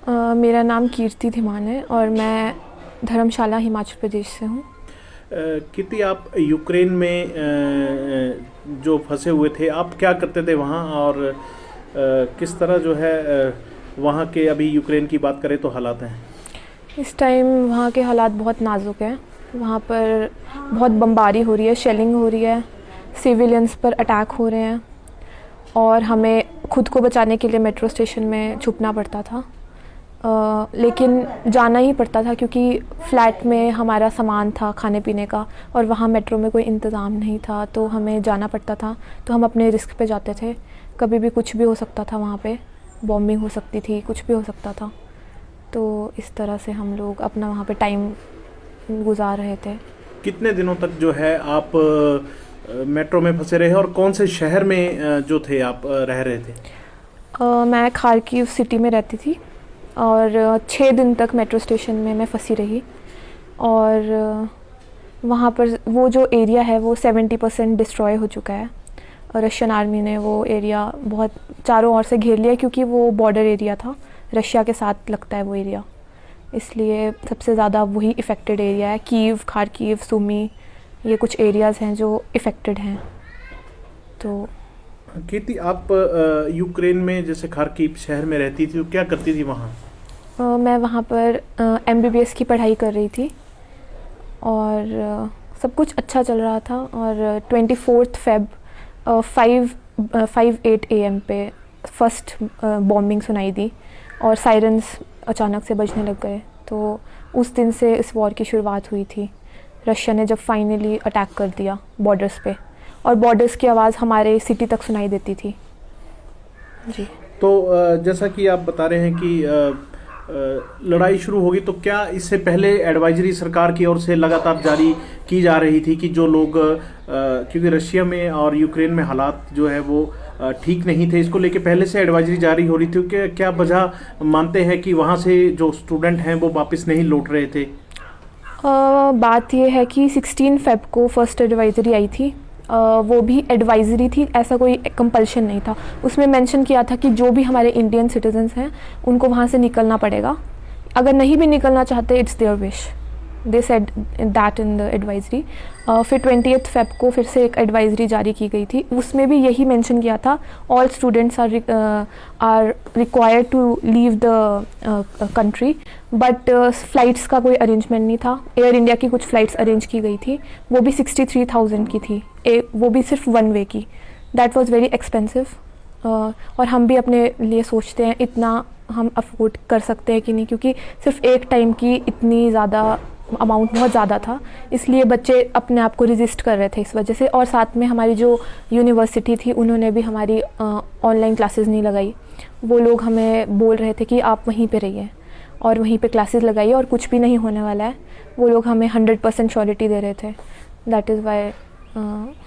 मेरा नाम कीर्ति धीमान है और मैं धर्मशाला हिमाचल प्रदेश से हूँ। कीर्ति, आप यूक्रेन में जो फंसे हुए थे, आप क्या करते थे वहाँ, और किस तरह जो है वहाँ के, अभी यूक्रेन की बात करें तो हालात हैं? इस टाइम वहाँ के हालात बहुत नाजुक हैं। वहाँ पर बहुत बमबारी हो रही है, शेलिंग हो रही है, सिविलियंस पर अटैक हो रहे हैं और हमें खुद को बचाने के लिए मेट्रो स्टेशन में छुपना पड़ता था। लेकिन जाना ही पड़ता था क्योंकि फ़्लैट में हमारा सामान था खाने पीने का और वहाँ मेट्रो में कोई इंतज़ाम नहीं था, तो हमें जाना पड़ता था। तो हम अपने रिस्क पे जाते थे। कभी भी कुछ भी हो सकता था, वहाँ पे बॉम्बिंग हो सकती थी, कुछ भी हो सकता था। तो इस तरह से हम लोग अपना वहाँ पे टाइम गुजार रहे थे। कितने दिनों तक जो है आप मेट्रो में फंसे रहे और कौन से शहर में जो थे आप रह रहे थे? मैं खारकीव सिटी में रहती थी और 6 दिन तक मेट्रो स्टेशन में मैं फंसी रही। और वहाँ पर वो जो एरिया है वो 70% डिस्ट्रॉय हो चुका है। रशियन आर्मी ने वो एरिया बहुत चारों ओर से घेर लिया क्योंकि वो बॉर्डर एरिया था, रशिया के साथ लगता है वो एरिया, इसलिए सबसे ज़्यादा वही इफ़ेक्टेड एरिया है। कीव, खारकीव, सुमी, ये कुछ एरियाज़ हैं जो इफ़ेक्टेड हैं। तो कीर्ति, आप यूक्रेन में जैसे खारकीव शहर में रहती थी, तो क्या करती थी वहाँ? मैं वहाँ पर MBBS की पढ़ाई कर रही थी और सब कुछ अच्छा चल रहा था। और 24 Feb 5:08 AM पे फर्स्ट बॉम्बिंग सुनाई दी और सायरन्स अचानक से बजने लग गए। तो उस दिन से इस वॉर की शुरुआत हुई थी। रशिया ने जब फाइनली अटैक कर दिया बॉर्डर्स पे, और बॉर्डर्स की आवाज़ हमारे सिटी तक सुनाई देती थी जी। तो जैसा कि आप बता रहे हैं कि लड़ाई शुरू होगी, तो क्या इससे पहले एडवाइजरी सरकार की ओर से लगातार जारी की जा रही थी कि जो लोग क्योंकि रशिया में और यूक्रेन में हालात जो है वो ठीक नहीं थे, इसको लेके पहले से एडवाइजरी जारी हो रही थी कि क्या वजह मानते हैं कि वहाँ से जो स्टूडेंट हैं वो वापस नहीं लौट रहे थे? बात यह है कि 16 Feb को फर्स्ट एडवाइजरी आई थी। वो भी एडवाइजरी थी, ऐसा कोई कंपल्शन नहीं था। उसमें मेंशन किया था कि जो भी हमारे इंडियन सिटीजन्स हैं उनको वहाँ से निकलना पड़ेगा। अगर नहीं भी निकलना चाहते, it's their wish, they said that in the advisory. फिर 20 Feb को फिर से एक एडवाइजरी जारी की गई थी। उसमें भी यही मेंशन किया था, all students are required to leave the country, but flights का कोई अरेंजमेंट नहीं था। एयर इंडिया की कुछ फ़्लाइट्स अरेंज की गई थी, वो भी 63,000 की थी, वो भी सिर्फ वन वे की। That was very expensive. और हम भी अपने लिए सोचते हैं इतना हम अफोर्ड कर सकते हैं कि नहीं, क्योंकि सिर्फ एक टाइम की इतनी ज़्यादा अमाउंट बहुत ज़्यादा था, इसलिए बच्चे अपने आप को रेजिस्ट कर रहे थे इस वजह से। और साथ में हमारी जो यूनिवर्सिटी थी उन्होंने भी हमारी ऑनलाइन क्लासेस नहीं लगाई। वो लोग हमें बोल रहे थे कि आप वहीं पे रहिए और वहीं पे क्लासेस लगाइए और कुछ भी नहीं होने वाला है। वो लोग हमें 100% श्योरिटी दे रहे थे। दैट इज़ वाई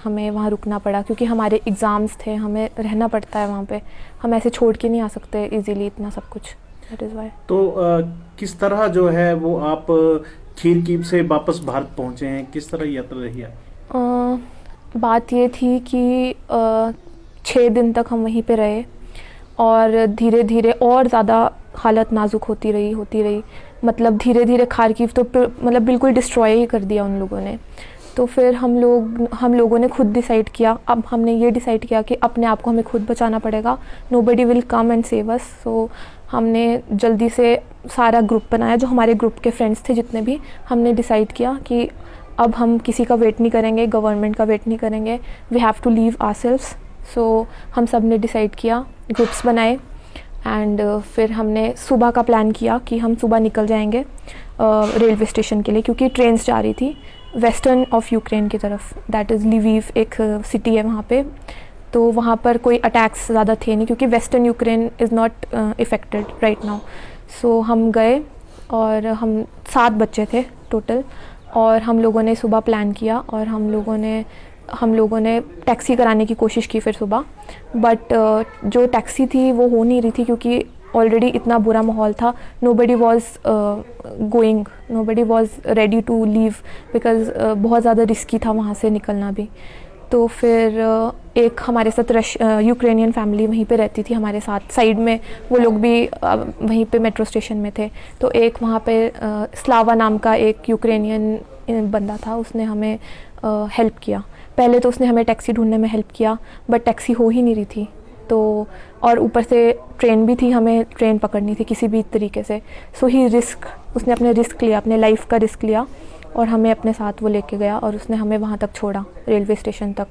हमें वहाँ रुकना पड़ा, क्योंकि हमारे एग्ज़ाम्स थे, हमें रहना पड़ता है वहाँ पे। हम ऐसे छोड़ के नहीं आ सकते इजीली इतना सब कुछ। That is why. तो किस तरह जो है वो आप खारकीव से वापस भारत पहुँचे हैं, किस तरह यात्रा रही है? बात ये थी कि 6 दिन तक हम वहीं पे रहे और धीरे धीरे और ज़्यादा हालत नाजुक होती रही। मतलब धीरे धीरे खारकीव तो मतलब बिल्कुल डिस्ट्रॉय ही कर दिया उन लोगों ने। तो फिर हम लोगों ने खुद डिसाइड किया, अब हमने ये डिसाइड किया कि अपने आप को हमें खुद बचाना पड़ेगा। Nobody will come and save us. So हमने जल्दी से सारा ग्रुप बनाया, जो हमारे ग्रुप के फ्रेंड्स थे जितने भी, हमने डिसाइड किया कि अब हम किसी का वेट नहीं करेंगे, गवर्नमेंट का वेट नहीं करेंगे, we have to leave ourselves. So हम सब ने डिसाइड किया, ग्रुप्स बनाए एंड फिर हमने सुबह का प्लान किया कि हम सुबह निकल जाएंगे रेलवे स्टेशन के लिए, क्योंकि ट्रेन्स जा रही थी वेस्टर्न ऑफ यूक्रेन की तरफ। दैट इज़ लिवीव, एक सिटी है वहाँ पे। तो वहाँ पर कोई अटैक्स ज़्यादा थे नहीं, क्योंकि western Ukraine is not affected right now. So हम गए और हम 7 बच्चे थे टोटल, और हम लोगों ने सुबह प्लान किया और हम लोगों ने टैक्सी कराने की कोशिश की फिर सुबह। बट जो टैक्सी थी वो हो नहीं रही थी, क्योंकि ऑलरेडी इतना बुरा माहौल था। Nobody was ready to leave, because बहुत ज़्यादा रिस्की था वहाँ से निकलना भी। तो फिर एक हमारे साथ यूक्रेनियन फैमिली वहीं पे रहती थी हमारे साथ साइड में, वो लोग भी वहीं पे मेट्रो स्टेशन में थे। तो एक वहाँ पे स्लावा नाम का एक यूक्रेनियन बंदा था, उसने हमें हेल्प किया। पहले तो उसने हमें टैक्सी ढूंढने में हेल्प किया, बट टैक्सी हो ही नहीं रही थी। तो और ऊपर से ट्रेन भी थी, हमें ट्रेन पकड़नी थी किसी भी तरीके से। सो ही उसने अपने रिस्क लिया, अपने लाइफ का रिस्क लिया और हमें अपने साथ वो लेके गया और उसने हमें वहाँ तक छोड़ा, रेलवे स्टेशन तक।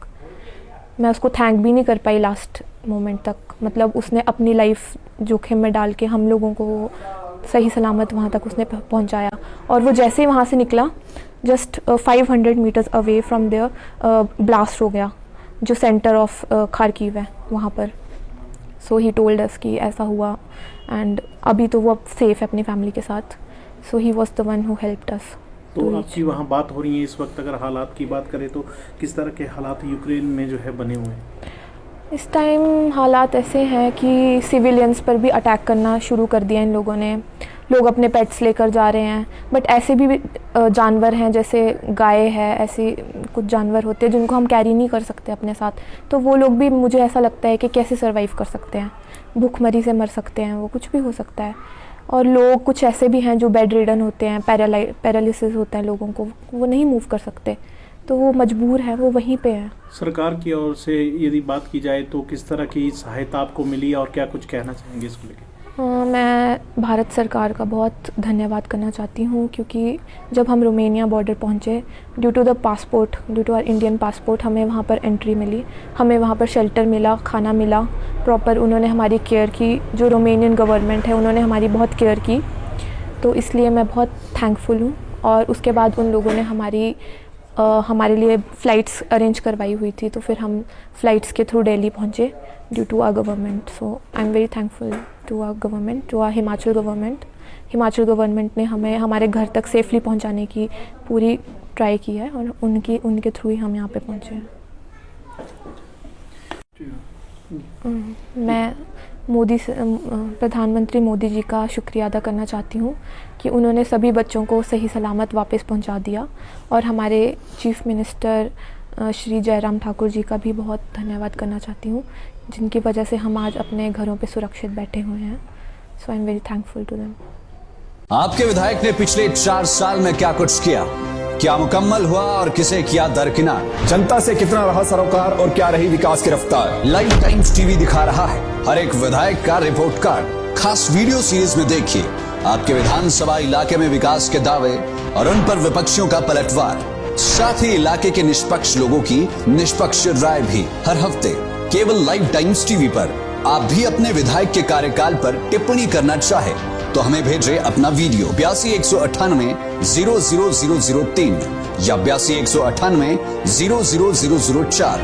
मैं उसको थैंक भी नहीं कर पाई लास्ट मोमेंट तक, मतलब उसने अपनी लाइफ जोखिम में डाल के हम लोगों को सही सलामत वहाँ तक उसने पहुँचाया। और वो जैसे ही वहाँ से निकला, just 500 meters away from there blast हो गया, जो सेंटर ऑफ खारकीव है वहाँ पर। सो ही टोल्ड अस कि ऐसा हुआ, एंड अभी तो वो अब सेफ़ है अपनी फैमिली के साथ। So he was the one who helped us. तो आपकी वहाँ बात हो रही है इस वक्त, अगर हालात की बात करें तो किस तरह के हालात यूक्रेन में जो है बने हुए हैं? इस टाइम हालात ऐसे हैं कि सिविलियंस पर भी अटैक करना शुरू कर दिया इन लोगों ने। लोग अपने पेट्स लेकर जा रहे हैं, बट ऐसे भी जानवर हैं जैसे गाय है, ऐसे कुछ जानवर होते हैं जिनको हम कैरी नहीं कर सकते अपने साथ। तो वो लोग भी, मुझे ऐसा लगता है कि कैसे सर्वाइव कर सकते हैं, भूखमरी से मर सकते हैं, वो कुछ भी हो सकता है। और लोग कुछ ऐसे भी हैं जो बेड रिडन होते हैं, पैरालिसिस होता है लोगों को, वो नहीं मूव कर सकते, तो वो मजबूर है, वो वहीं पे है। सरकार की ओर से यदि बात की जाए तो किस तरह की सहायता आपको मिली और क्या कुछ कहना चाहेंगे इसको लेकर? मैं भारत सरकार का बहुत धन्यवाद करना चाहती हूँ, क्योंकि जब हम रोमेनिया बॉर्डर पहुँचे, due to our Indian passport हमें वहाँ पर एंट्री मिली, हमें वहाँ पर शेल्टर मिला, खाना मिला, प्रॉपर उन्होंने हमारी केयर की। जो रोमेनियन गवर्नमेंट है उन्होंने हमारी बहुत केयर की, तो इसलिए मैं बहुत थैंकफुल हूँ। और उसके बाद उन लोगों ने हमारे लिए फ़्लाइट्स अरेंज करवाई हुई थी, तो फिर हम फ़्लाइट्स के थ्रू दिल्ली पहुँचे due to our government. So I am very thankful to our government, to our Himachal government. Himachal government ने हमें हमारे घर तक सेफली पहुँचाने की पूरी ट्राई की है, और उनके थ्रू ही हम यहाँ पे पहुँचे हैं। मैं प्रधानमंत्री मोदी जी का शुक्रिया अदा करना चाहती हूँ कि उन्होंने सभी बच्चों को सही सलामत वापस पहुँचा दिया, और हमारे चीफ मिनिस्टर श्री जयराम ठाकुर जी का भी बहुत धन्यवाद करना चाहती हूँ, जिनकी वजह से हम आज अपने घरों पे सुरक्षित बैठे हुए हैं। So I am very thankful to them. आपके विधायक ने पिछले 4 साल में क्या कुछ किया, क्या मुकम्मल हुआ और किसे किया दरकिनार, जनता से कितना रहा सरोकार और क्या रही विकास की रफ्तार। लाइव टाइम्स टीवी दिखा रहा है हर एक विधायक का रिपोर्ट कार्ड। खास वीडियो सीरीज में देखिए आपके विधानसभा इलाके में विकास के दावे और उन पर विपक्षियों का पलटवार, साथ ही इलाके के निष्पक्ष लोगों की निष्पक्ष राय भी हर हफ्ते केवल लाइव टाइम्स टीवी पर। आप भी अपने विधायक के कार्यकाल पर टिप्पणी करना चाहे तो हमें भेजें अपना वीडियो 82 198 00003 या 82 198 00004